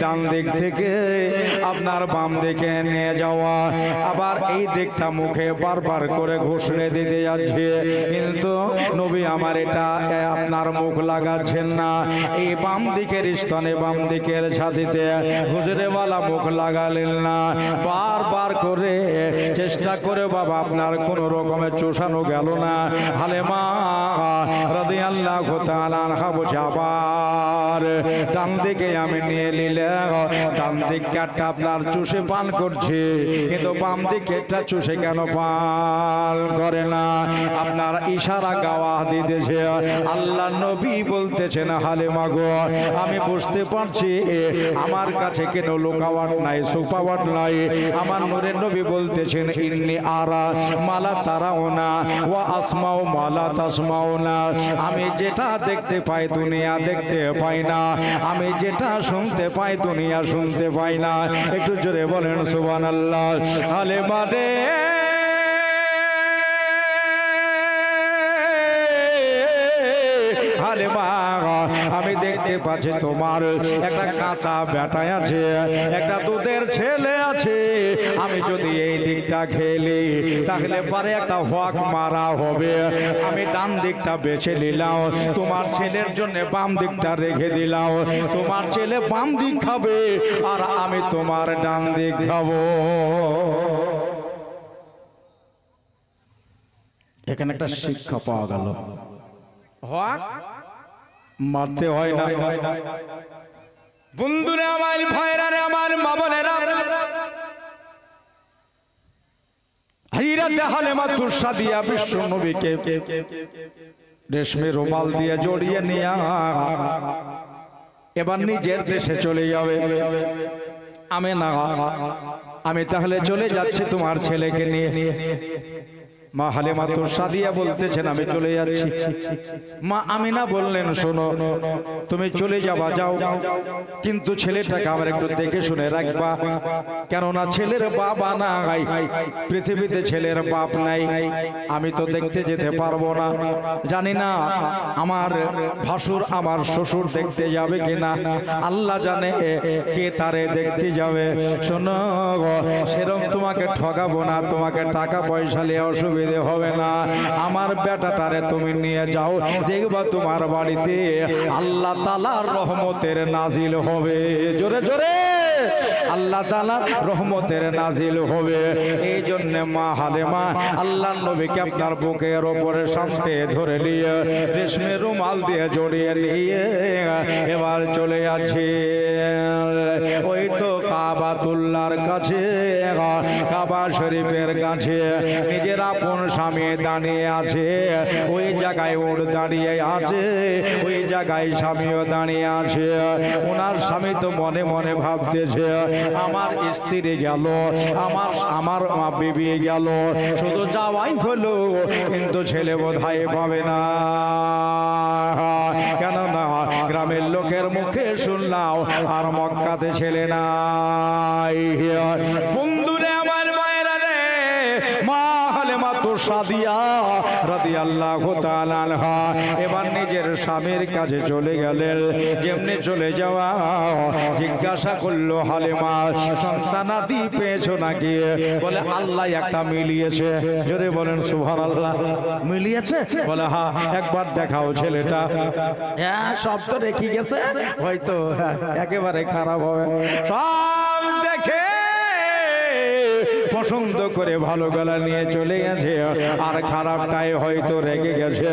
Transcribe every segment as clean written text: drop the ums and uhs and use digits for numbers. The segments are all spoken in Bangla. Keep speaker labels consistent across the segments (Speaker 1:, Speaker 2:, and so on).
Speaker 1: ডান দিক থেকে আপনার বাম দিকে নিয়ে যাওয়া, আবার এই দিকটা মুখে বারবার করে ঘুষড়ে দিতে যাচ্ছে, কিন্তু নবী আমার এটা আপনার মুখ লাগাচ্ছেন না। এই বাম দিকের স্তনে বাম দিকের ছাতিতে হুজুরেওয়ালা মুখ লাগালেন না। বারবার করে চেষ্টা করে বাবা আপনার কোন রকমের চুষানো গেল না। হালেমা রাদিয়াল্লাহু তাআলা আনহা বলছে আবার ডান দিকে আমি নিয়ে নিলাম, ডান দিকটা আপনার চুষে পান করছে, কিন্তু বাম দিকেরটা চুষে কেন পান করে না? আপনার ইশারা গাওয়া দিতেছে। আল্লাহ নবী বলতেছেন হালেমা গো, আমি বুঝতে পারছি আমার কাছে কেন লুকাওয়ার নাই, সুপাওয়ার নাই। আমার নূরের নবী বলতেছেন ইন্নী আরা মালা তারাওনা ওয়া আসমাউ মালা তাসমাউনা, আমি যেটা দেখতে পাই দুনিয়া দেখতে পাই না, আমি যেটা শুনতে পাই দুনিয়া শুনতে পাই না। একটু জোরে বলেন সুবহানাল্লাহ। হালেমা রে হালেমা, আমি দেখতে পাচ্ছি তোমার একটা কাঁচা বেটাই আছে, একটা দুধের ছেলে আছে। আমি যদি এই দিকটা খেলি তাহলে পরে একটা হক মারা হবে। আমি ডান দিকটা বেছে নিলাম, তোমার ছেলের জন্য বাম দিকটা রেখে দিলাম। তোমার ছেলে বাম দিক খাবে আর আমি তোমার ডান দিক খাবো। এখানে একটা শিক্ষা পাওয়া গেল, হক মারতে হয় না। বন্ধুরা আমার, ভাইরা রে আমার, মা বোনেরা, হযরত হালিমা তুসাদিয়া বিশ্ব নবীকে রেশমে রুমাল দিয়ে জড়িয়ে নিয়ে এবার নিজের দেশে চলে যাবে। আমি তাহলে চলে যাচ্ছি তোমার ছেলেকে নিয়ে। মা হালিমা তুসাদিয়া বলতেছেন আমি চলে যাচ্ছি। মা আমিনা বললেন শোনো, তুমি চলে যাবা যাও, কিন্তু ছেলেটাকে আমার একটু দেখে শুনে রাখবা, কেননা ছেলের বাবা নাই, পৃথিবীতে ছেলের বাপ নাই। আমি তো দেখতে যেতে পারবো না, জানি না আমার ভাসুর আমার শ্বশুর দেখতে যাবে কিনা, আল্লাহ জানে কে তারে দেখতে যাবে। শোনো সেরকম তোমাকে ঠকাবো না, তোমাকে টাকা পয়সা নিয়ে অসুবিধা হবে না। আমার বেটাটারে তুমি নিয়ে যাও, দেখবা তোমার বাড়িতে আল্লাহ তাআলার রহমতের নাজিল হবে। জোরে জোরে আল্লাহ তাআলার রহমতের নাজিল হবে। এই জন্য মা হালিমা আল্লাহর নবীকে আপনার বুকের উপরে সামনে ধরে নিয়ে রেশমে রুমাল দিয়ে জড়িয়ে নিয়ে এবার চলে যাচ্ছে ওই তো কাবাতুল্লাহর কাছে, কাবা শরীফের কাছে। নিজের আপন স্বামী দাঁড়িয়ে আছে, ওই জায়গায় উট দাঁড়িয়ে আছে, ওই জায়গায় স্বামীও দাঁড়িয়ে আছে। ওনার স্বামী তো মনে মনে ভাবতেছে আমার স্ত্রী গেল, আমার বিবি গেল, শুধু যাওয়াই হলো, কিন্তু ছেলে বোধহয় পাবে না। কেননা গ্রামের লোকের মুখে শুনলাম আর মক্কাতে ছেলে নাই। বন্ধুরে আমার মায়েরা রে, মা হালিমা তুসাদিয়া রাদিয়াল্লাহু তাআলা আনহা এবার নিজের স্বামীর কাছে চলে গেলেন। যেমনি চলে যাওয়া জিজ্ঞাসা করলো হালিমা সন্তানাদি পেয়েছো নাকি? বলে আল্লাহ একটা মিলিয়েছে। জোরে বলেন সুবহানাল্লাহ। মিলিয়েছে? বলে হ্যাঁ, একবার দেখাও ছেলেটা। হ্যাঁ সব তো রেখে গেছে, হয়তো একেবারে খারাপ হবে। সব দেখে পছন্দ করে ভালো গলা নিয়ে চলে গেছে, আর খারাপটাই হয়তো রেগে গেছে।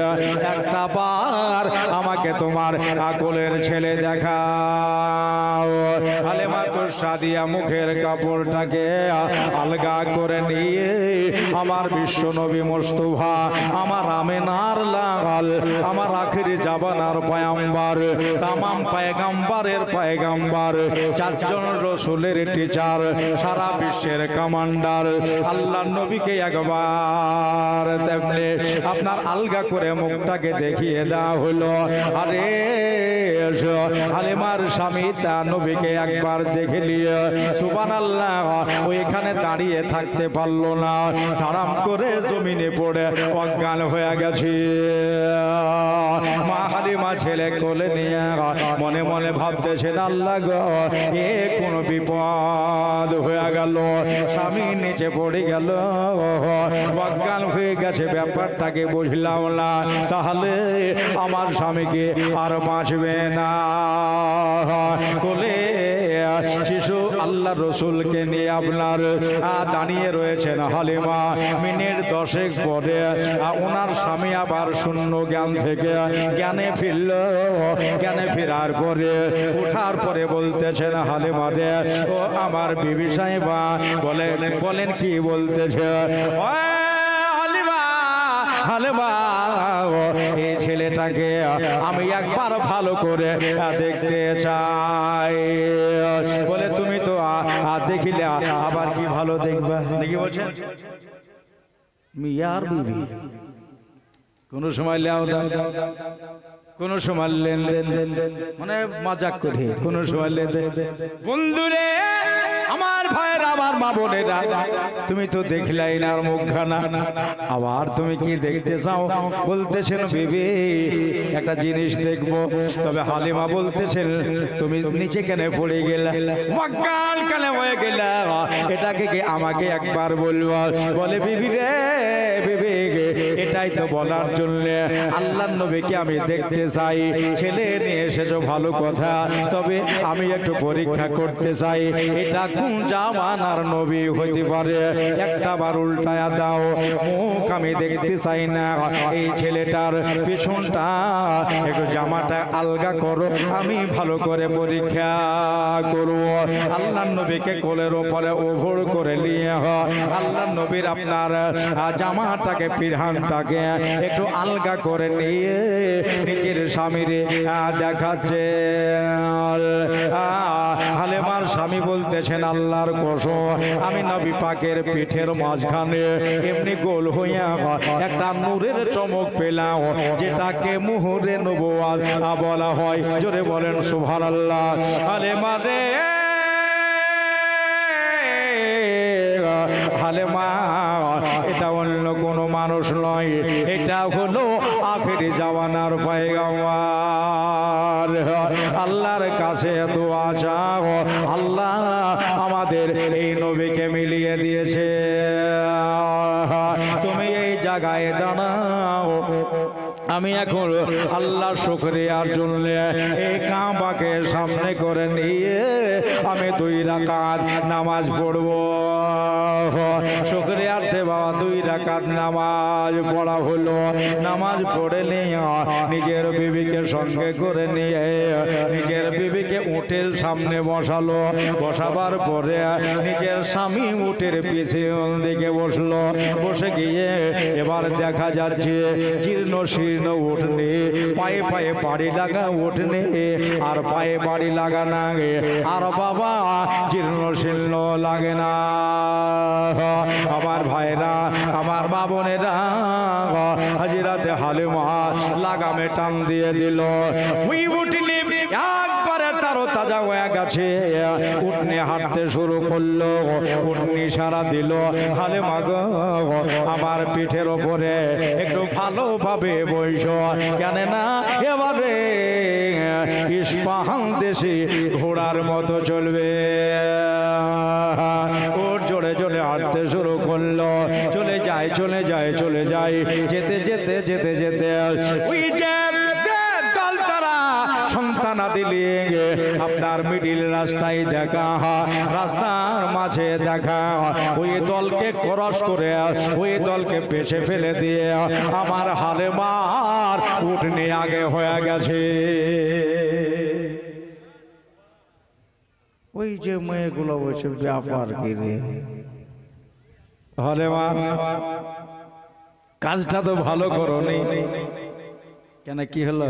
Speaker 1: একটা বার আমাকে তোমার আকলের ছেলে দেখাও। হালিমা তুসাদিয়া মুখের কাপড়টাকে আলগা করে নিয়ে আমার বিশ্ব নবী মুস্তাফা, আমার আমিনার লাল, আমার আখিরি জামানার পয়গম্বর, তামাম পয়গম্বরের পয়গম্বর, চারজন রাসূলের টিচার, সারা বিশ্বের কমান্ডার আল্লাহর নবীকে একবার তেমনি আপনার আলগা করে মুখটাকে দেখিয়ে দেওয়া হলো। আরে হালিমার স্বামী তার নবীকে একবার দেখে দেখে নিয়ে সুবহানাল্লাহ ওইখানে দাঁড়িয়ে থাকতে পারলো না, তাড়াম করে জমিনে পড়ে অজ্ঞান হয়ে গেছে। মা হালিমা ছেলে কোলে নিয়ে মনে মনে ভাবতেছেন, আল্লাহ গো, এ কোন বিপদ হয়ে গেল, স্বামী নিচে পড়ে গেল, অজ্ঞান হয়ে গেছে, ব্যাপারটাকে বুঝলাম না, তাহলে আমার স্বামীকে আর বাঁচবে না। কোলে শিশু আল্লাহ রসুলকে নিয়ে আপনার দাঁড়িয়ে রয়েছেন হালিমা। মিনিট 10 পরে ওনার স্বামী আবার শূন্য জ্ঞান থেকে জ্ঞানে ফিরল। জ্ঞানে ফেরার পরে উঠার পরে বলতেছেন, হালিমা রে, ও আমার বিবি সাহেবা, বলেন কি বলতেছে? হালিমা, এই ছেলেটাকে আমি একবার ভালো করে দেখতে চাই। বলে, তুমি তো দেখিলে আবার কি ভালো দেখবা নাকি? বলছেন মিয়ার বিবি, কোন সময় লেও দাও, কোন সময় লেনদেন, মানে মজাক করে, কোন সময় লেনদেন। বন্ধুরে আমার ভাইয়ের, আমার মা বোনেরা, তুমি তো দেখলাই না মুখখানা, আবার তুমি কি দেখতে চাও? বলতেছেন, বিবি একটা জিনিস দেখবো। তবে হালিমা বলতেছেন, তুমি নিচে কেন পড়ে গেলা, অজ্ঞান কেন হয়ে গেলা, এটাকে কি আমাকে একবার বলবো? বলে, বিবি রে, বিবি, এটাই তো বলার জন্য আল্লাহর নবীকে আমি দেখতে চাই। ছেলে নিয়ে এসেছো ভালো কথা, তবে আমি একটু পরীক্ষা করতে চাই, এটা কোন জামানার নবী হইতে পারে, একটা বার উল্টায়া দাও, মুখ আমি দেখতে চাই না। এই ছেলেটার পেছনটা একটু জামাটা আলগা করো, আমি ভালো করে পরীক্ষা করব। আল্লাহর নবীকে কোলের ওপরে ওভর করে নিয়ে আল্লাহর নবীর আপনার জামাটাকে, পিরহানটাকে একটু আলগা করে নিয়ে নিজের স্বামীরে দেখাচ্ছে। হালিমার স্বামী বলতেছেন, আল্লাহর কসম, আমি নবী পাকের পিঠের মাঝখানে এমনি গোল হইয়া একটা নূরের চমক পেলাম, যেটাকে মুহুরে নবুয়াত বলা হয়। জোরে বলেন সুবহানাল্লাহ। হালিমা রে, হালিমা, এটা অন্য কোনো মানুষ নয়, এটা হলো আখেরি জামানার পয়গম্বর। আল্লাহর কাছে দোয়া চাও, আল্লাহ আমাদের এই নবীকে মিলিয়ে দিয়েছে। তুমি এই জায়গায় দাঁড়াও, আমি এখন আল্লাহ শুকরিয়ার জন্য এই কাবাকে সামনে করে নিয়ে আমি 2 রাকাত নামাজ পড়ব। শুকরিয়ার্থে বাবা 2 রাকাত নামাজ পড়া হলো। নামাজ পড়ে নিয়ে নিজের বিবিকে সঙ্গে করে নিয়ে নিজের বিবিকে উটের সামনে বসালো। বসাবার পরে নিজের স্বামী উটের পিছন দিকে বসলো। বসে গিয়ে এবার দেখা যাচ্ছে জীর্ণ শীর্ণ উঠনে, পায়ে পায়ে বাড়ি লাগা উঠনে, আর পায়ে বাড়ি লাগা না, আর বাবা জীর্ণ শীর্ণ লাগে না। আমার ভাইরা, আমার মা বোনেরা, হাজিরাতে হালিমা লাগামে টান দিয়ে দিল। ওই উঠনি একবারে তারও তাজা হয়ে গেছে। উঠনি হাঁটতে শুরু করলো, উঠনি সারা দিল। হালিমা গো, আমার পিঠের ওপরে একটু ভালোভাবে বইস, কেন না এবারে ইস্পাহান দেশে ঘোড়ার মতো চলবে। ওর জোরে জোরে হাঁটতে শুরু করলো। চলে যায়, চলে যায়, চলে যায়। যেতে যেতে যেতে যেতে ওই যে দল তারা সন্তান দিলে আপনার মিডিল রাস্তায় দেখা, রাস্তার মাঝে দেখা, ওই দলকে ক্রস করে ওই দলকে পেছে ফেলে দিয়ে আমার হালিমার উঠনি আগে হয়ে গেছে। ওই যে মেয়েগুলো বসে ব্যাপার কিরে, হালিমা কাজটা তো ভালো করোনি কেন, কি হলো?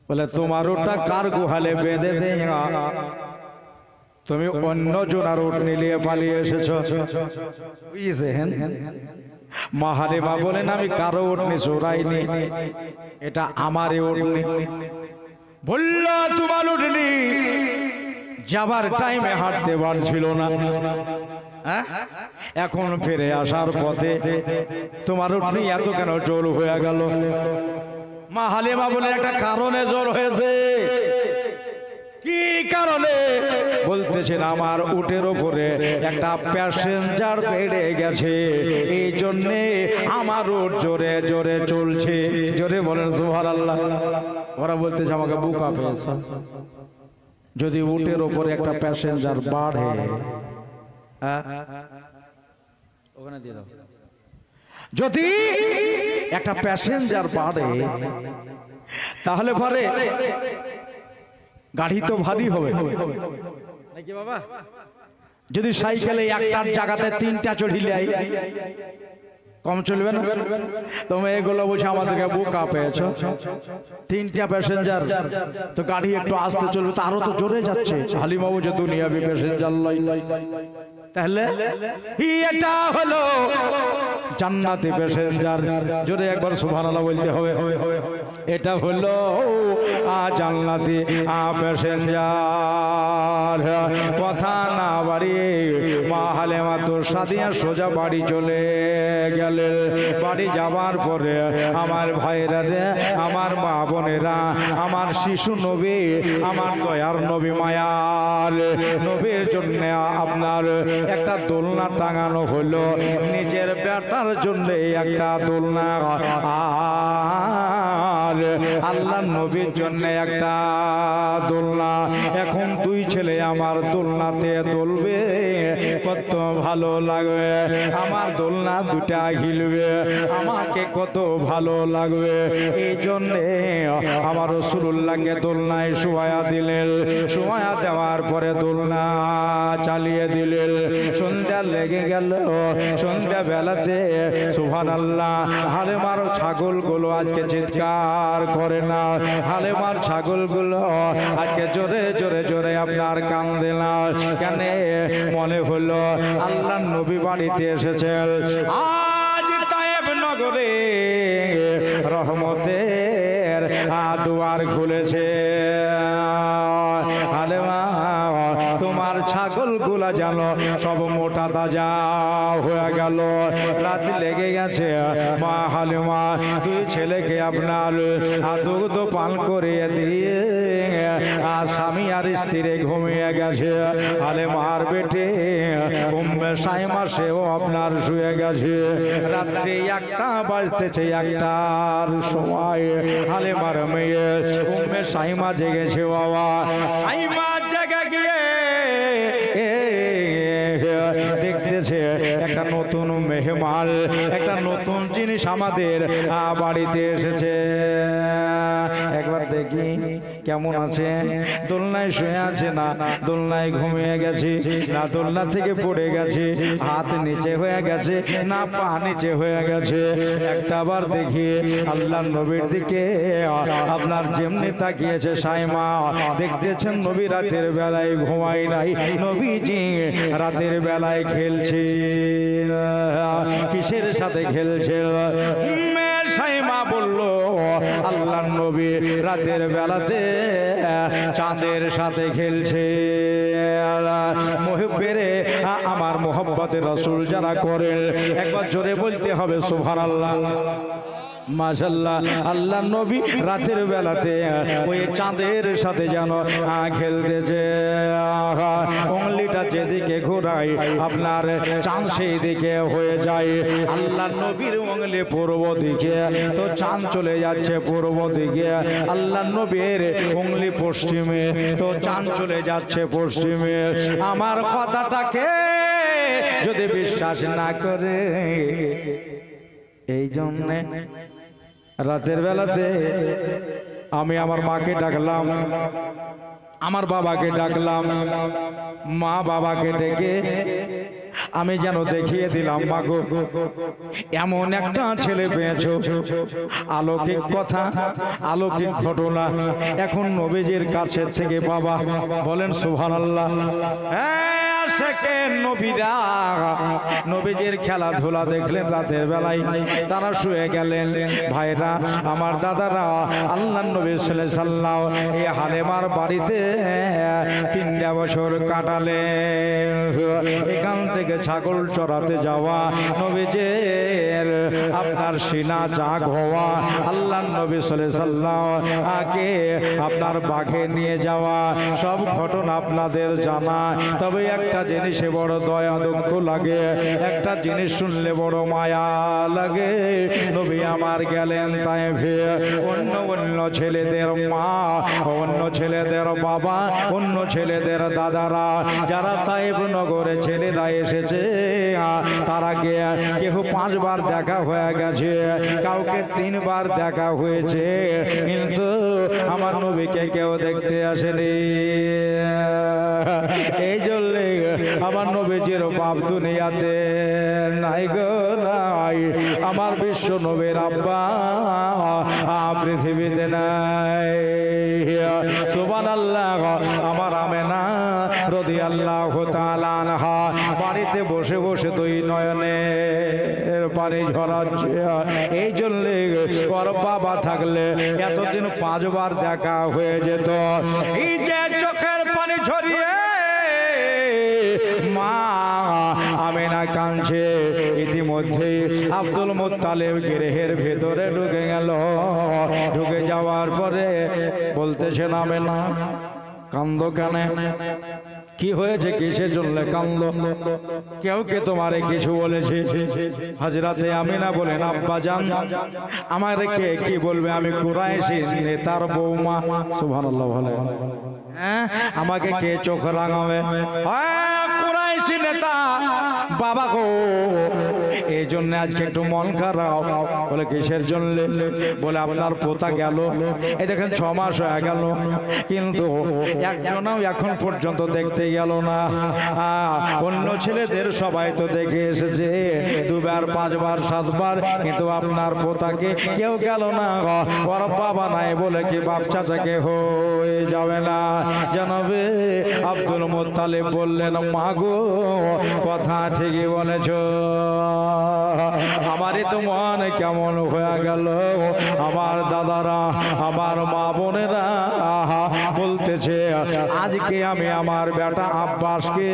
Speaker 1: বলে, তোমার ওটা কার গুহালে বেঁধে দে, তুমি অন্য জোনার উঠনি নিয়ে পালিয়ে এসেছ। মা হালিমা বলেন, আমি কারো উঠনি চোরাইনি, এটা আমারই উঠনি। বলল, তোমার উঠনি যাবার টাইমে হাঁটতে পারছিল না, এখন ফিরে আসার পথে তোমার উঠনি এত কেন জোর হয়ে গেল? মা হালিমা বলে একটা কারণে জোর হয়েছে। কি কারণে? বলতেছেন আমার উটের উপরে একটা প্যাসেঞ্জার বেড়ে গেছে, এই জন্যে আমার উট জোরে জোরে চলছে। জোরে বলেন সুবহানাল্লাহ। ওরা বলতেছে আমাকে বুকা পেয়েছে। যদি উটের উপরে একটা প্যাসেঞ্জার বাড়ে, ওখানে দিয়ে দাও, যদি একটা প্যাসেঞ্জার বাড়ে তাহলে পরে গাড়ি তো ভারী হবে নাকি বাবা? যদি সাইকেলে একটার জায়গাতে তিনটা চড়িলে কম চলবে না? তুমি এগুলো বলছো আমাদেরকে বোকা পেয়েছ, তিনটা প্যাসেঞ্জার তো গাড়ি একটু আস্তে চলবে, তো আরো তো জোরে যাচ্ছে। হালিমা বলছে দুনিয়াবি প্যাসেঞ্জার লাই, তাহলে এটা হলো জান্নাতি প্যাসেঞ্জার। জোরে একবার সুবহানাল্লাহ বলতে হবে। এটা হলো জান্নাতি প্যাসেঞ্জার। কথা না বাড়িয়ে মা হালিমা তো সাদিয়া সোজা বাড়ি চলে গেলেন। বাড়ি যাবার পরে আমার ভাইরা রে, আমার মা বোনেরা, আমার শিশু নবী, আমার দয়ার নবী, মায়ার নবীর জন্য আপনার একটা দোলনা টাঙানো হলো, নিজের বেটার জন্য একটা দোলনা, আর আল্লাহ নবীর জন্য একটা দোলনা। এখন দুই ছেলে আমার দোলনাতে দোলবে, কত ভালো লাগবে। আমার দোলনা দুটা হিলবে, আমাকে কত ভালো লাগবে। এই জন্যে আমার রাসূলুল্লাহকে দোলনায় শোয়া দিলেন। শোয়া দেওয়ার পরে দোলনা চালিয়ে দিলেন। সন্ধ্যা লেগে গেল। সন্ধ্যা বেলাতে সুবহানাল্লাহ হালিমার ছাগলগুলো আজকে চিৎকার করে না, হালিমার ছাগলগুলো আজকে জোরে জোরে জোরে আপনার কান্দে না। কেন? মনে হলো আল্লাহর নবী বাড়িতে এসেছেন। আজ তায়েব নগরে রহমতের দুয়ার খুলেছে। হালিমা তোমার ছাগলগুলা জানো সব মোটা তাজা হয়ে গেল, রাত লেগে গেছে। মা হালিমা দুই ছেলেকে আপনার দুগ্ধ পান করিয়ে দিয়ে আর স্বামী আর স্ত্রী ঘুমিয়ে গেছে। হালিমার বেটে উম্মে সাইমা সেও আপনার শুয়ে গেছে। রাত্রি 1টা বাজতেছে, 1টার সময় হালিমার মেয়ে উম্মে সাইমা জেগেছে। বাবা সাইমা জেগে গিয়ে দেখতেছে একটা নতুন মেহমান, একটা নতুন জিনিস আমাদের বাড়িতে এসেছে। একবার দেখি কেমন আছে। দোলনায় শুয়ে আছে না দোলনায় ঘুমিয়ে গেছে, না দোলনা থেকে পড়ে গেছে, হাত নিচে হয়ে গেছে, না পা নিচে হয়ে গেছে। একটা বার দেখি আল্লাহর নবীর দিকে আপনার যেমনি তাকিয়েছে সাইমা, দেখতেছেন নবী রাতের বেলায় ঘুমাই নাই, নবীজি রাতের বেলায় খেলছে। কিসের সাথে খেলছে? সাইমা বলল আল্লাহর নবী রাতের বেলাতে চাঁদের সাথে খেলছে। মুহিব্বের আমার মোহাব্বতের রাসূল যারা করেন একবার জোরে বলতে হবে সুবহানাল্লাহ। মাশাআল্লাহ আল্লাহ নবী রাতের বেলাতে ওই চাঁদের সাথে যেন খেলতেছে। উঙ্গলিটা যেদিকে ঘোরায় আপনার চাঁদ সেই দিকে হয়ে যায়। আল্লাহ নবীর উঙ্গলি পূর্ব দিকে, তো চাঁদ চলে যাচ্ছে পূর্ব দিকে। আল্লাহ নবীর উঙ্গলি পশ্চিমে, তো চাঁদ চলে যাচ্ছে পশ্চিমে। আমার কথাটাকে যদি বিশ্বাস না করে, এই জন্যে রাতের বেলাতে আমি আমার মাকে ডাকলাম, আমার বাবাকে ডাকলাম। মা বাবাকে ডেকে আমি যেন দেখিয়ে দিলাম, মাগো এমন একটা ছেলে পেয়েছো, অলৌকিক কথা, অলৌকিক ঘটনা এখন নবীজির কাছে থেকে বাবা বলেন সুবহানাল্লাহ। আশেকে নবীরা নবীজির খেলাধুলা দেখলেন রাতের বেলায়, তারা শুয়ে গেলেন। ভাইরা আমার দাদারা, আল্লাহর নবী সাল্লাল্লাহু আলাইহি সাল্লাম এই হালেমার বাড়িতে 3টা বছর কাটালেন। এখান থেকে ছাগল চড়াতে যাওয়া, নবীজির আপনার সিনা জাগ হওয়া, আল্লাহর নবী সাল্লাল্লাহু আলাইহি সাল্লাম আগে আপনার বাঘে নিয়ে যাওয়া, সব ঘটনা আপনাদের জানা। তবে একটা জিনিসে বড় দয়া দুঃখ লাগে, একটা জিনিস শুনলে বড় মায়া লাগে। নবী আমার গেলেন তায়েফে, অন্য অন্য ছেলেদের মা, অন্য ছেলেদের বাবা, অন্য ছেলেদের দাদারা, যারা তায়েফ নগরে ছেলেরা এসেছে, তারা কেউ 5 বার দেখা হয়ে গেছে, কাউকে 3 বার দেখা হয়েছে, কিন্তু আমার নবীকে কেউ দেখতে আসেনি। এই জন্য আমার নবীজির বাপ দুনিয়াতে নাই গো নাই, আমার বিশ্ব নবীর আব্বা পৃথিবীতে নাই। সুবহানাল্লাহ। আমার আমেনা রাদিয়াল্লাহু তাআলা আনহা বাড়িতে বসে বসে 2 নয়নের পানি ঝরাচ্ছে। এই জন্য ওর বাবা থাকলে এতদিন 5 বার দেখা হয়ে যেত। এই যে চোখের পানি ঝরিয়ে মা আমেনা কাঁদছে। ইতিমধ্যে আব্দুল মুত্তালিব গৃহের ভেতরে ঢুকে গেল। ঢুকে যাওয়ার পরে বলতেছেন, আমেনা কান্দো কেন? কি হয়েছে? কিসের জন্য কান্দো? কেউ কে তোমারে কিছু বলেছে? হযরতে আমিনা বলেন, আব্বা জান আমারে কে কি বলবে? আমি কুরাইশি নেতার বৌমা। সুবহানাল্লাহ বলেন। হ্যাঁ, আমাকে কে চোখ রাঙাবে? কুরাইশি নেতা বাবা গো, এই জন্য আজকে একটু মন খারাপ। বলে কিসের জন্য? বলে আপনার পোতা গেল, এই দেখেন 6 মাস হয়ে গেল, কিন্তু একজনও এখন পর্যন্ত দেখতে গেল না। অন্য ছেলেদের সবাই তো দেখে এসেছে 2 বার 5 বার 7 বার, কিন্তু আপনার পোতাকে কেউ গেল না। ওর বাবা নাই বলে কি বাপ চাচাকে হয়ে যাবে না? জানাবে আব্দুল মুত্তালিব বললেন, মা গো কথা ঠিকই বলেছ, আমারই তো মন কেমন হয়ে গেল। আমার দাদারা, আমার মা বোনেরা বলতেছে আজকে আমি আমার বেটা আব্বাসকে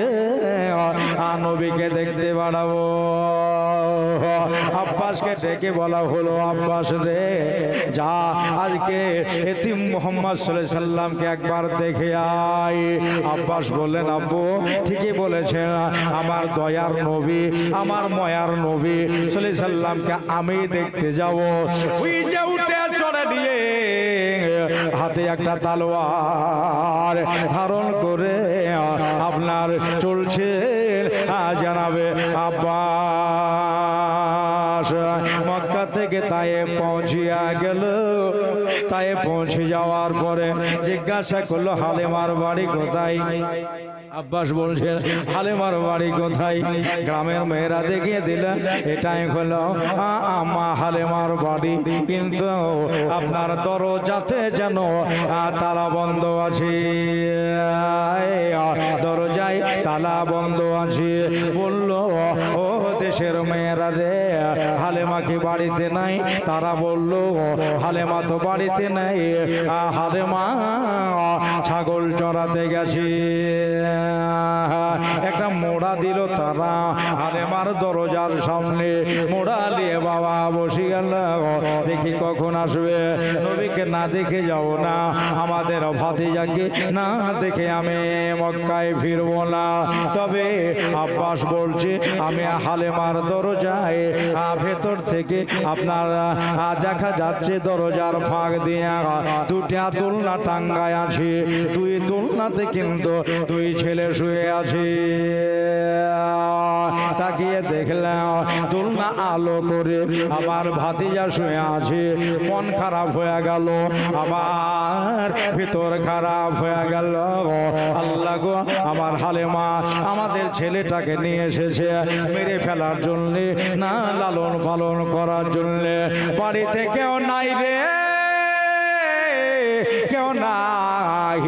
Speaker 1: নবীকে দেখতে বাড়াবো। আব্বাসকে ডেকে বলা হলো, আব্বাস রে যা আজকে এতিম মুহাম্মদ সাল্লাল্লাহু আলাইহি সাল্লামকে একবার দেখে আয়। আব্বাস বললেন, আব্বু ঠিকই বলেছেন, আমার দয়ার নবী, আমার ময়ার নবী সাল্লাল্লাহু আলাইহি সাল্লামকে আমি দেখতে যাব। ওই যে উঠে চড়ে নিয়ে হাতে একটা তলোয়ার ধারণ করে আপনার চলছে জানাবে আব্বাস। মক্কা থেকে তায়েফ পৌঁছিয়া গেল। তায়েফ পৌঁছে যাওয়ার পরে জিজ্ঞাসা করলো, হালেমার বাড়ি কোথায়? আব্বাস বলছেন, হালেমার বাড়ি কোথায়? গ্রামের মেয়েরা দেখিয়ে দিলেন, এটাই হলো আমা হালেমার বাড়ি, কিন্তু আপনার দরজাতে যেন তালা বন্ধ আছে, দরজায় তালা বন্ধ আছে। বলল, ও দেশের মেয়েরা রে, হালেমা কি বাড়িতে নাই? তারা বলল, হালেমা তো বাড়িতে নাই, হালেমা ছাগল চড়াতে গেছে। একটা মোড়া দিল তারা হালেমার দরজার সামনে। মোড়া নিয়ে বাবা বসে গেল, দেখি কখন আসবে। নবীকে না দেখে যাব না, আমাদের ভাতিজাকে না দেখে আমি মক্কায় ফিরবো না। তবে আব্বাস বলছে, আমি হালেমার দরজায় ভেতর থেকে আপনার দেখা যাচ্ছে দরজার ফাঁক দিয়ে 2টা দোলনা টাঙ্গায় আছে। 2 দোলনাতে কিন্তু 2 ছেলে শুয়ে আছে। তাকিয়ে দেখলাম দোলনা আলো করে আমার ভাতিজা শুয়ে আছে। মন খারাপ হয়ে গেল, আমার ভিতর খারাপ হয়ে গেল। আল্লাহ গো, আমার হালেমা আমাদের ছেলেটাকে নিয়ে এসেছে মেরে ফেলার জন্য, না লালন পালন করার জন্য। বাড়িতে কেউ নাই রে, কেউ নাই।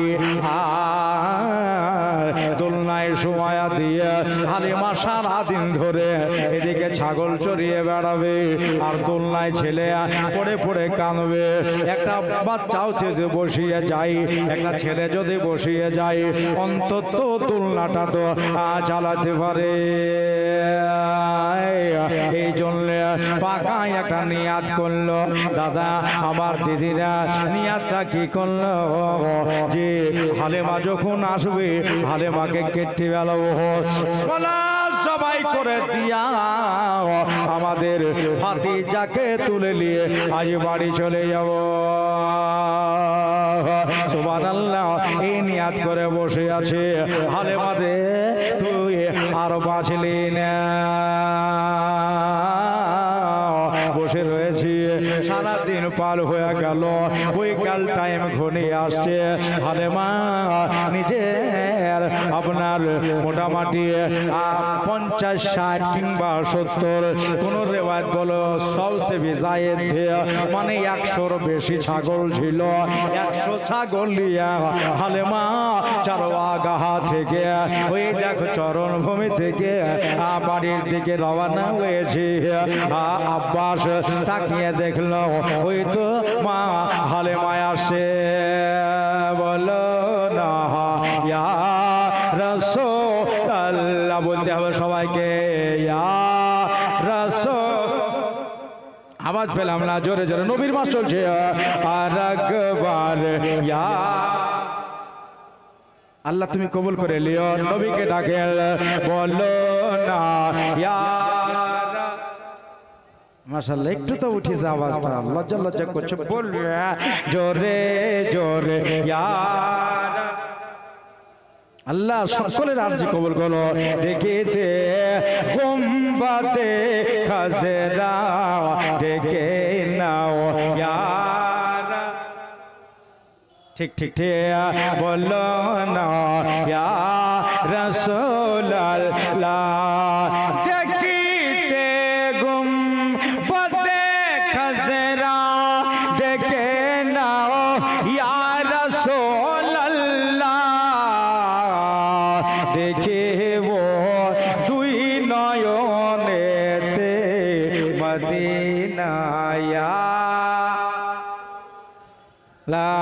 Speaker 1: দোলনায় সময়া দিয়ে হালিমা সারাদিন ধরে এদিকে ছাগল চড়িয়ে বেড়াবে আর দোলনায় ছেলে পড়ে পড়ে কাঁদবে। একটা বাচ্চাও যদি বসিয়ে যায়, একটা ছেলে যদি বসিয়ে যায়, অন্তত দোলনাটা তো চালাতে পারে। এই জন্য পাকায় একটা নিয়াত করলো। দাদা আমার দিদিরা নিয়াতটা কি করলো যে হালেমা যখন আসবে হালেমাকে কেটে বেলাবো, সবাই করে দিয়া আমাদের ভাতিজাকে তুলে নিয়ে আজ বাড়ি চলে যাব। সুবহানাল্লাহ। এই নিয়াত করে বসে আছে। হালেমা রে তুই আর বাঁচলি না, বসে রয়েছি সারাদিন পার হয়ে গেল, বৈকাল টাইম ঘনিয়ে আসছে। হালেমা নিজের আপনার মোটামুটি 50, 60 কিংবা 70, কোন রেওয়ায়ত বলো সবসে বিজায়েদ মানে 100-র বেশি ছাগল ছিল। 100 ছাগল নিয়ে হালেমা চারওয়াগাহা থেকে ওই দেখো চরণভূমি থেকে বাড়ির দিকে রওনা হয়েছে। আব্বাস তাকিয়ে দেখলো ওই তো মা হালেমা আসে। বলো না ইয়া রাসূলুল্লাহ, বলতে হবে সবাইকে ইয়া রাসূল। আওয়াজ পেলাম না, জোরে জোরে নবীর মাস চলছে। আর একবার ইয়া আল্লাহ তুমি কবুল করে লিও। নবীকে ডাকে বলো না ইয়া। মাশাআল্লাহ, একটু তো উঠিছে আওয়াজটা, লজ্জা লজ্জা করছে, বলবে জোরে জোরে ইয়া আল্লাহ। সকলের আরজি কবুল করো। দেখিতে গুম্বাদে খাজরা ডেকে নাও ইয়া। ঠিক ঠিক ঠিক বলো না ইয়া রাসূলুল্লাহ। দেখিতে গুম্বাদে খাজরা ডেকে নাও ইয়া রাসূলুল্লাহ। দেখিব দুই নয়নেতে মদিনা ইয়া লা।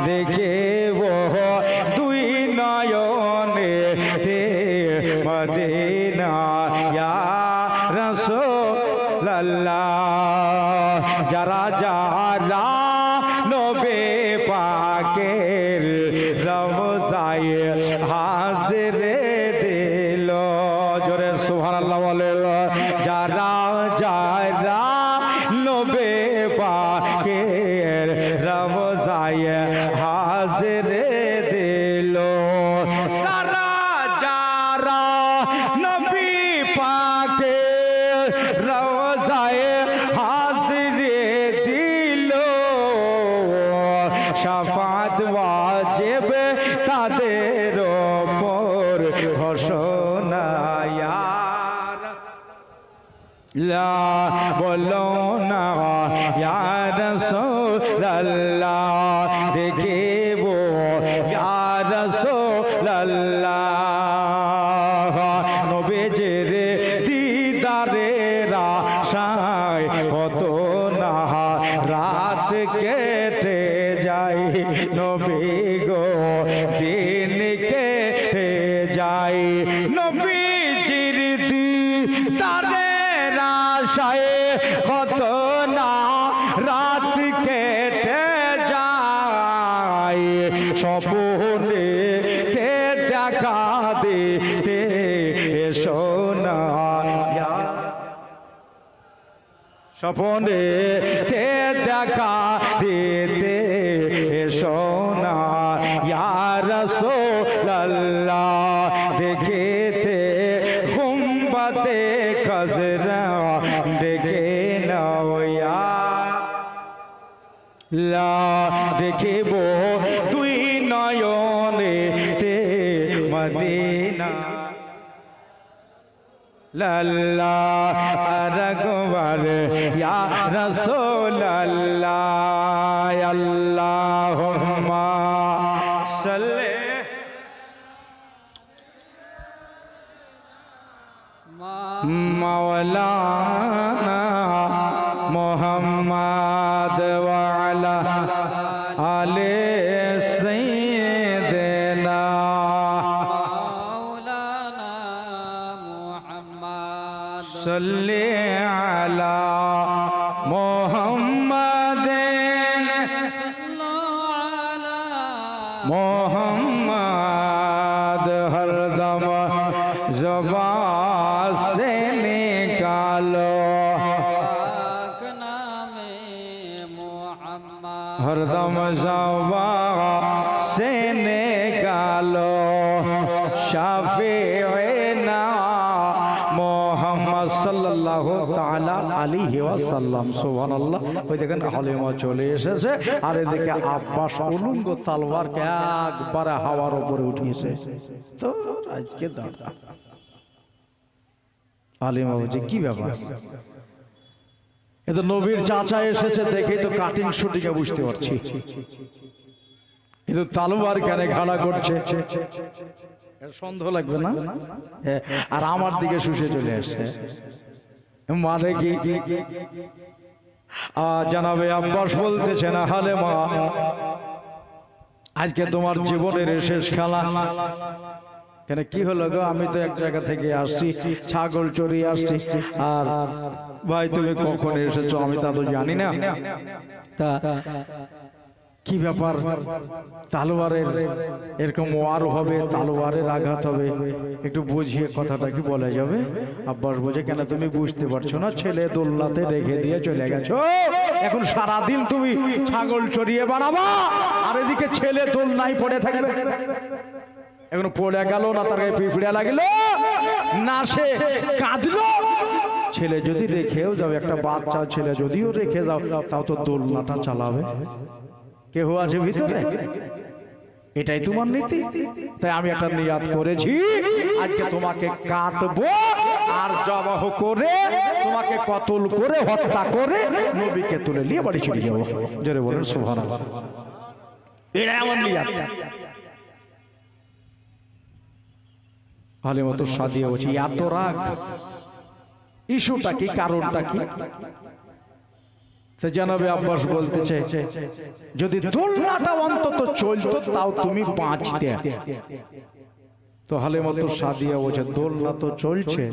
Speaker 1: দেখিব দুই নয়নেতে মদিনা ইয়া রাসূলুল্লাহ। যারা যারা নবে পাকের রওজায়ে হাজিরে দিল, জোরে সুবহানাল্লাহ বলে। যারা যারা নবে পাকের রওজায়ে হাজিরে দিল, যারা যারা নবী পাকের রওজায়ে হাজিরে দিল, শাফাত ওয়াজিব তাদের উপর ঘোষণা ইয়া লা। বলো না ইয়া রাসূলুল্লাহ। দেখিব ইয়া রাসূলুল্লাহ। নবীজির দিদারের আশায় কত না রাত কেটে যায়, নবী গো দিন কেটে যায়। নবীজির দিদারের আশায় কত না রাত কেটে যায়। স্বপ্নে তে দেখা দিতে এসো না ইয়া। স্বপ্নে তে দেখা দিতে এসো না ইয়া রাসূলুল্লাহ। দেখিতে গুম্বাদে খাজরা ডেকে নাও ইয়া লা। দেখিব দুই নয়নেতে মদিনা লাল্লাহ। আর একবার ইয়া রাসূলুল্লাহ। আল্লাহুম্মা সাল্লি মাওলানা মুহাম্মদ ওয়া আলা আলি সাইয়্যিদিনা
Speaker 2: মাওলানা মুহাম্মদ
Speaker 1: সাল্লি আলা মুহাম্মাদিন मोहम्मद हरदम ज़बान से निकालो हरदम ज़बान से निकालो शाफ़िईना मोहम्मद सल्लल्लाहु ताला अलैहि वसल्लम सुबहानाल्लाह। ওই দেখেন হালিমা চলে এসেছে আর এদিকে আব্বাস উলঙ্গ তলোয়ারকে একবারে হাওয়ার উপরে উঠিয়েছে। তো আজকে দাদা হালিমা বলছে কি ব্যাপার, এ তো নবীর চাচা এসেছে দেখেই তো কাটিং শুটিংয়ে বুঝতে পারছি, কিন্তু তলোয়ার কেন ঘাড়া করছে সন্দেহ লাগবে না? আর আমার দিকে শুষে চলে আসছে মানে কি? জানাবে আব্বাস বলতেছেন হালিমা আজকে তোমার জীবনের শেষ খেলা। কেন কি হলো গো? আমি তো এক জায়গা থেকে আসছি, ছাগল চড়িয়ে আসছি, আর ভাই তুমি কখন এসেছো আমি তা তো জানি না, তা কি ব্যাপার? তলোয়ারের এরকম ওয়ার হবে, তলোয়ারের আঘাত হবে, একটু বুঝিয়ে কথাটা কি বলা যাবে? আব্বাস বলছে কেন তুমি বুঝতে পারছো না? ছেলে দোলনাতে রেখে দিয়ে চলে গেছো, এখন সারাদিন তুমি ছাগল চড়িয়ে বানাবা আর এদিকে ছেলে দোলনায় পড়ে থাকবে। এখন পড়ে গেল না, তার গায়ে পিঁপড়ে লাগিল না, সে কাঁদলো। ছেলে যদি রেখেও যাও, একটা বাচ্চা ছেলে যদিও রেখে যাও, তাও তো দোলনাটা চালাবে। কেউ আছে ভিতরে? এটাই তোমার নীতি। তাই আমি একটা নিয়াত করেছি, আজকে তোমাকে কাটবো আর জবাহ করে তোমাকে কতল করে হত্যা করে নবীকে তুলে নিয়ে বাড়ি চলে যাবো। জোরে বলেন সুবহানাল্লাহ। এটাই আমার নিয়াত। হালিমা তো সাদিয়া বলছি এত রাগ, ইস্যুটা কি, কারণটা কি? জানাবে আব্বাস বলতেছে যদি দোলনাটা অন্তত চলতো তাও তুমি বাঁচতে। তো হালিমা তো সাদিয়া বলছে দোলনা তো চলছে,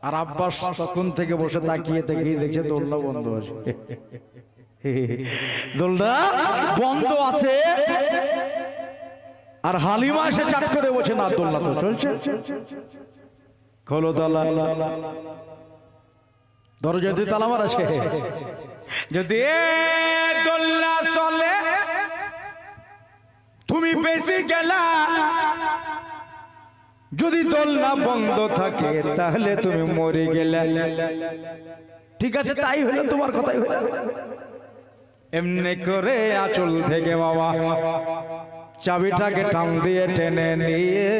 Speaker 1: আর আব্বাস তখন থেকে বসে তাকিয়ে তাকিয়ে দেখছে দোলনা বন্ধ আছে। দোলনা বন্ধ আছে আর হালিমা এসে চাট করে বলছে না দোলনা তো চলছে। খোলো তালা, দরজা দিয়ে তালা মারা আছে। যদি দোলনা চলে তুমি বেশি গেলা, যদি দোলনা বন্ধ থাকে তাহলে তুমি মরে গেলে। ঠিক আছে তাই হলো, তোমার কথাই হলো। এমনি করে আঁচল থেকে বাবা চাবিটাকে টান দিয়ে টেনে নিয়ে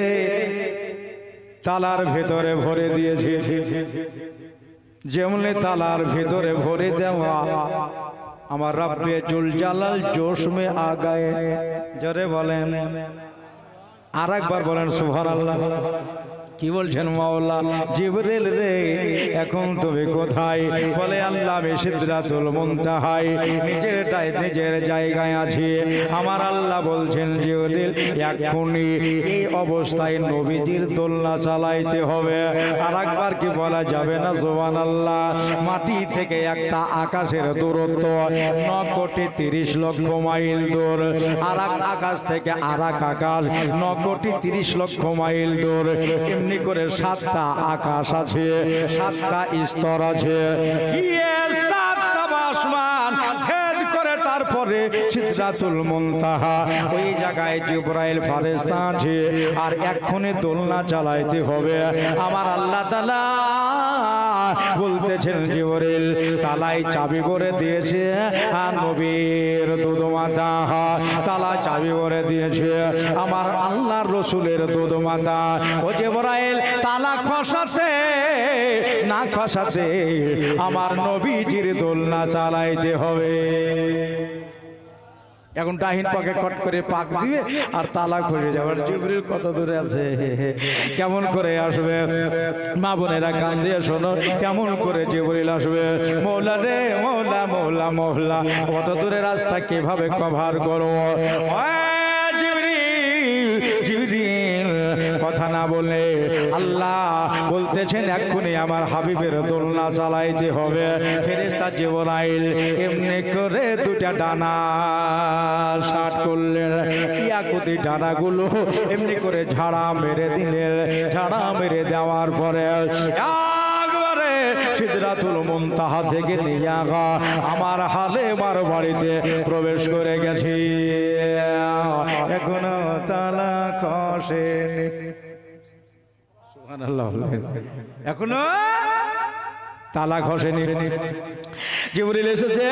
Speaker 1: তালার ভেতরে ভরে দিয়েছে। যেমনি তালার ভিতরে ভরে দেওয়া, আমার রব্বে জুল জালাল জোশ মে আ গায়ে। জোরে বলেন, আর একবার বলেন সুবহানাল্লাহ। কি বলছেন মাওলা? জিবরিল রে এখন তুমি কোথায়? বলে আল্লাহ আমি সিদরাতুল মুনতাহায়, নিজের জায়গায় আছি। আমার আল্লাহ বলছেন জিবরিল এখনই এই অবস্থায় নবীজির দোলনা চালাইতে হবে। আর একবার কি বলা যাবে না সুবহানাল্লাহ? মাটি থেকে একটা আকাশের দূরত্ব 9,30,00,000 মাইল দূর, আর আকাশ থেকে আর এক আকাশ 9,30,00,000 মাইল দূর। এমনি করে 7টা আকাশ আছে, 7টা স্তর আছে, আসমান ভেদ করে তারপরে সিদরাতুল মুনতাহা, ওই জায়গায় জিবরাইল ফেরেশতা আছে। আর এক্ষুনি দোলনা চালাইতে হবে। আমার আল্লাহ তাআলা বলতেছেন জিবরিল তালাই চাবি করে দিয়েছে, আর নবীর দুধ মাথা তালা চাবি করে দিয়েছে আমার আল্লাহর রসুলের দুধ মাথা। ও জিবরাইল তালা খসাতে না খসাতে আমার নবীজির দোলনা চালাইতে হবে। এখন ডাহিন পাকে কট করে পাক দিবে আর তালা খুলে যাবে। জিবরিল কত দূরে আছে, কেমন করে আসবে? মা বোনেরা কান দিয়ে শোনো, কেমন করে জিবরিল আসবে? মৌলা রে মৌলা, মৌলা মৌলা, কত দূরে রাস্তা কিভাবে কভার করবো? জিবরিল কথা না বলে আল্লাহ বলতেছেন এক্ষুনি আমার হাবিবের দোলনা চালাইতে হবে। ফেরেশতা জিবরাইল এমনি করে দুটা ডানা শাট করলেন, ইয়াকুতি ডানাগুলো এমনি করে ঝাড়া মেরে দিলেন। ঝাড়া মেরে দেওয়ার পরে একবারে সিদরাতুল মুনতাহা থেকে নিয়ে আমার হালেমার বাড়িতে প্রবেশ করে গেছি। এখনো তালা খসেনি, সুবহানাল্লাহ, এখনো তালা খসেনি। জিবরিল এসেছে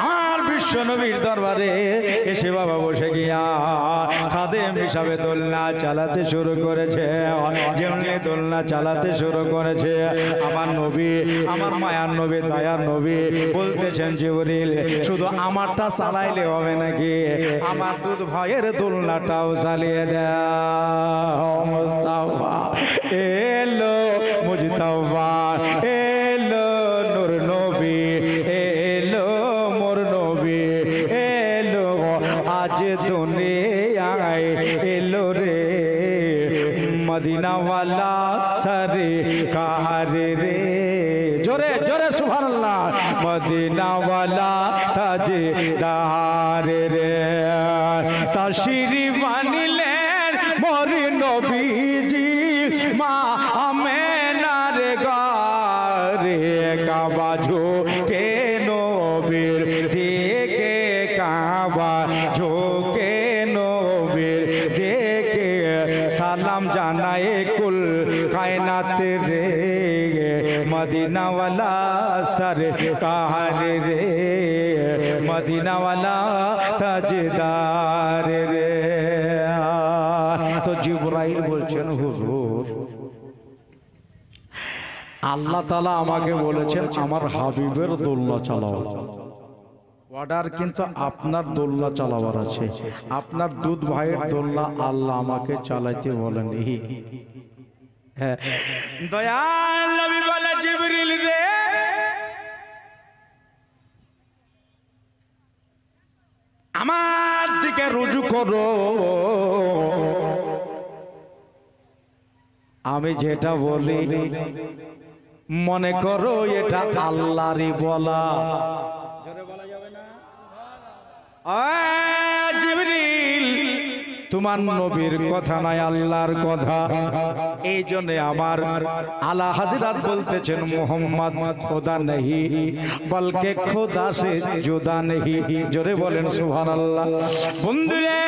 Speaker 1: আমার বিশ্ব নবীর দরবারে, এসে বাবা বসে গিয়া খাদেম হিসাবে দোলনা চালাতে শুরু করেছে। যেমনি দোলনা চালাতে শুরু করেছে আমার নবী, আমার মায়ার নবী, দয়ার নবী বলতেছেন জিবরিল শুধু আমারটা চালাইলে হবে নাকি, আমার দুধ ভাইয়ের দোলনাটাও চালিয়ে দাও। মুস্তাফা এলো, মুজতাবা এলো, নূর নবী এলো, মোর নবী এলো, আজ দুনিয়ায় এলো রে মদিনাওয়ালা সরকার রে। জোরে জোরে সুবহানাল্লাহ। মদিনাওয়ালা তাজদার রে, তাশরীফ আনলেন মোর নবীজি মা আমেনার ঘরে। কাবা ঝোঁকে নবীর দিকে, কাবা ঝোঁকে নবীর দিকে, সালাম জানায় কুল কায়নাত রে মদিনাওয়ালা সরকার রে, মদিনাওয়ালা তাজদার রে। তো জিবরাইল বলছেন হুজুর আল্লাহ তাআলা আমাকে বলেছেন আমার হাবিবের দোলনা চালাও। অর্ডার কিন্তু আপনার দোলনা চালাবার আছে, আপনার দুধ ভাইয়ের দোলনা আল্লাহ আমাকে চালাইতে বলেন। হ্যাঁ, দয়াল নবী বলে জিবরিল রে আমার দিকে রুজু করো, আমি যেটা বলি মনে করো এটা আল্লাহরই বলা। জিবরিল তোমার নবীর কথা নাই, আল্লাহর কথা। এই জন্য আমার আলা হযরত বলতেছেন মোহাম্মদ খোদা নেহি বলকে খোদা সে জুদা নেহি। জোরে বলেন সুবহানাল্লাহ। বন্ধুরে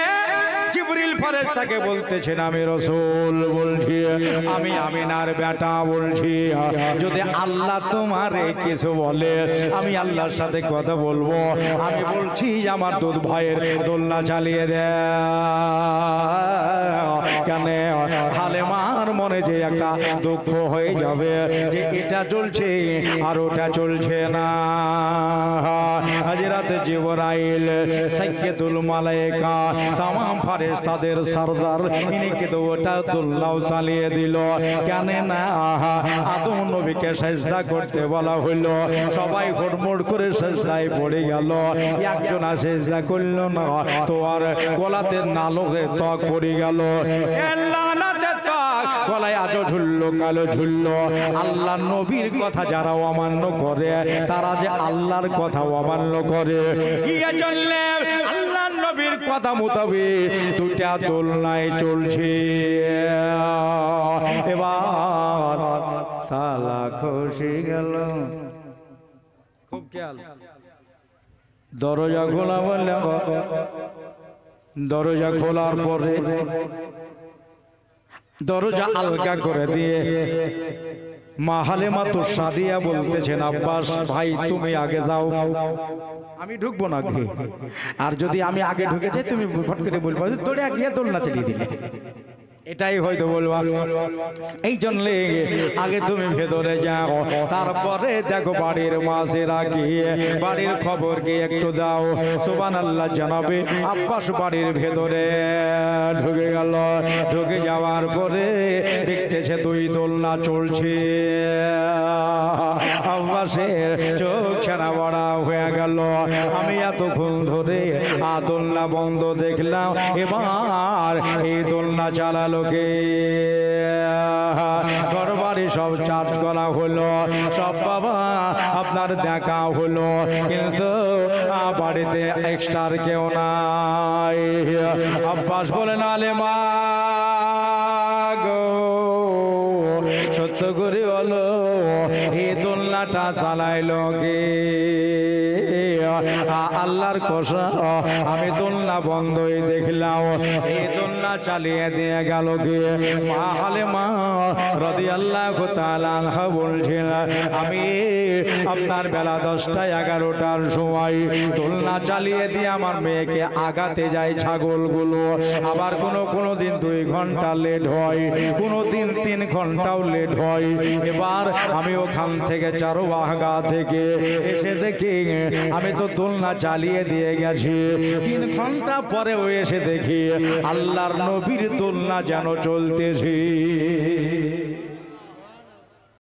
Speaker 1: জিবরিল ফেরেশতাকে বলতেছেন আমি রাসূল বলছি, আমি আমিনার বেটা বলছি, যদি আল্লাহ তোমারে কিছু বলে আমি আল্লাহর সাথে কথা বলবো। আমি বলছি আমার দুধ ভাইয়ের দোলনা চালিয়ে দে। কেন হালেমার মনে যে একটা দুঃখ হয়ে যাবে যে এটা চলছে আর ওটা চলছে না। হযরত জিবরাইল সাইয়্যিদুল মালায়েকা तमाम ফেরেশতাদের সরদার, ইনি কিন্তু ওটা দোলনাও চালিয়ে দিল। কেন না আদম নবীকে সিজদা করতে বলা হলো, সবাই হুড়মুড় করে সিজদায় পড়ে গেল। একজন সিজদা করল না, তো আর গলাতে নালকে ত্বক পড়ে গেল। গলায় আজও ঝুললো, কালো ঝুললো। আল্লাহ নবীর কথা যারা অমান্য করে তারা যে আল্লাহর কথা অমান্য করে। আল্লাহ নবীর কথা মোতাবেক দুটা দোলনায় চলছে। এবার তালা খসে গেল, খুব খেয়াল। দরজা খোলা বললে, দরজা খোলার পরে দরজা আলগা করে দিয়ে মা হালেমা তো সাদিয়া বলতেছেন আব্বাস ভাই তুমি আগে যাও, আমি ঢুকবো না আগে। আর যদি আমি আগে ঢুকে যাই তুমি ফট করে বলবো দৌড়ে গিয়ে দোলনা চালিয়ে দিলে। এটাই হয়তো বলবা। এই জন্য আগে তুমি ভেতরে যাও, তারপরে দেখো বাড়ির মাঝেরা গিয়ে বাড়ির খবর গিয়ে একটু দাও। সুবহানাল্লাহ। জানাবে আব্বাস বাড়ির ভেতরে ঢুকে গেল। ঢুকে যাওয়ার পরে দেখতেছে দুই দোলনা চলছে। আব্বাসের চোখ ছাড়া বড়া হয়ে গেল। আমি এতক্ষণ ধরে দোলনা বন্ধ দেখলাম, এবার এই দোলনা চালালো কে? ঘর বাড়ি সব চার্জ করা হলো, সব বাবা আপনার দেখা হলো, কিন্তু বাড়িতে এক্সট্রার কেউ নাই। আব্বাস বলেন, আলে মা গো, সত্য করে হলো এই দোলনাটা চালাইলো কে? আল্লাহর কসম, আমি দোলনা বন্ধই দেখলাম, এই দোলনা চালিয়ে দিয়ে গেল কে? মা হালেমা রাদিয়াল্লাহু তাআলা আনহা বলছিল, আমি আপনার বেলা 10টা 11টার সময় দোলনা চালিয়ে দিয়ে আমার মেয়েকে আগাতে যাই ছাগলগুলো। আবার কোনো দিন 2 ঘন্টা লেট হয়, কোনো দিন 3 ঘন্টাও লেট হয়। এবার আমি ওখান থেকে চারবাগা থেকে এসে দেখি আমি তো দোলনা চালিয়ে দিয়ে গেছি, 3 ঘন্টা পরেও এসে দেখি আল্লাহর নবীর দোলনা যেন চলতেছে।